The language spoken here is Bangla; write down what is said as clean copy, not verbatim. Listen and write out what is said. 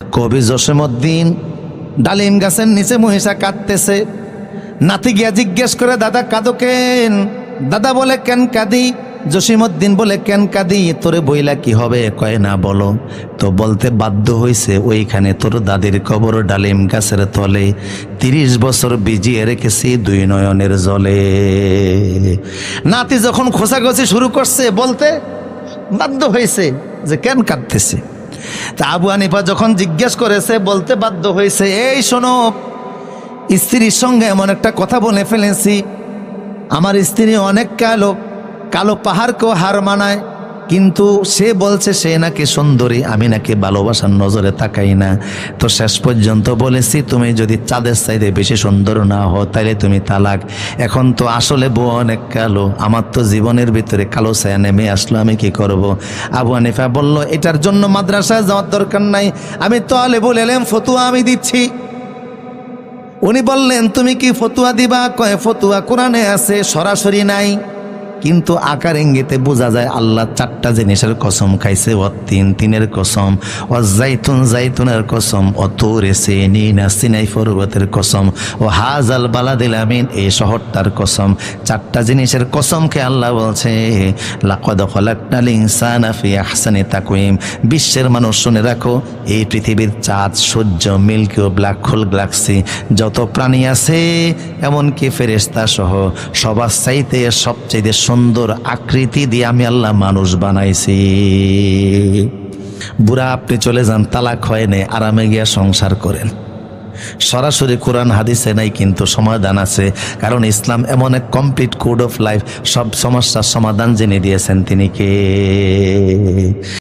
কবি জসীমউদ্দিন ডালিম গাছের নিচে মহিষা কাঁদতেছে। নাতি গিয়া জিজ্ঞেস করে, দাদা কাঁদো কেন? দাদা বলে, কেন কাঁদি? জসীমউদ্দিন বলে, কেন কাঁদি? তোরে বইলা কি হবে? কয় না, বলো। তো বলতে বাধ্য হইছে, ওইখানে তোর দাদির কবর ডালিম গাছের তলে, 30 বছর ভিজিয়ে রেখেছি দুই নয়নের জলে। নাতি যখন খোঁচাখোঁচি শুরু করছে, বলতে বাধ্য হয়েছে যে কেন কাঁদতেছে। তা আবু হানিফা যখন জিজ্ঞেস করেছে, বলতে বাধ্য হয়েছে, এই শোনো, স্ত্রীর সঙ্গে এমন একটা কথা বলে ফেলেছি। আমার স্ত্রী অনেক কালো, কালো পাহাড়কেও হার মানায়, কিন্তু সে বলছে সে নাকি সুন্দরী, আমি নাকি ভালোবাসার নজরে তাকাই না। তো শেষ পর্যন্ত বলেছি, তুমি যদি চাঁদের চাইতে বেশি সুন্দর না হও তাইলে তুমি তালাক। এখন তো আসলে বউ অনেক কালো, আমার তো জীবনের ভিতরে কালো ছায়া নেমে আসলো, আমি কি করব? আবু হানিফা বলল, এটার জন্য মাদ্রাসায় যাওয়ার দরকার নাই, আমি তালিবুল ইলম, ফতুয়া আমি দিচ্ছি। উনি বললেন, তুমি কি ফতুয়া দিবা? কয়, ফতুয়া কোরআনে আছে, সরাসরি নাই, কিন্তু আকার ইঙ্গিতে বোঝা যায় আল্লাহ 4টা জিনিসের কসম খাইছে। তিন তিনের কসম, জাইতুন জাইতুনের কসম, তুরে সিনিন সিনাই পর্বতের কসম, হাজাল বালাদিল আমিন এই শহরটার কসম। 4টা জিনিসের কসমকে আল্লাহ বলছে, লাকাদ খালাকনাল ইনসানা ফি আহসানি তাকওয়িম। বিশ্বের মানুষ শুনে রাখো, এই পৃথিবীর চাঁদ, সূর্য, মিল্কি ও ব্ল্যাক হোল গ্যালাক্সি, যত প্রাণী আছে, এমনকি ফেরেশতা সহ, সবার চাইতে সবচেয়ে সুন্দর আকৃতি দিয়ে আমি আল্লাহ মানুষ বানাইছি। বুড়া আপনি চলে যান, তালাক হয় না, আরামে গিয়া সংসার করেন। সরাসরি কোরআন হাদিসে নাই, কিন্তু সমাধান আছে, কারণ ইসলাম এমন এক কমপ্লিট কোড অফ লাইফ। সব সমস্যার সমাধান জেনে দিয়েছেন তিনি কে?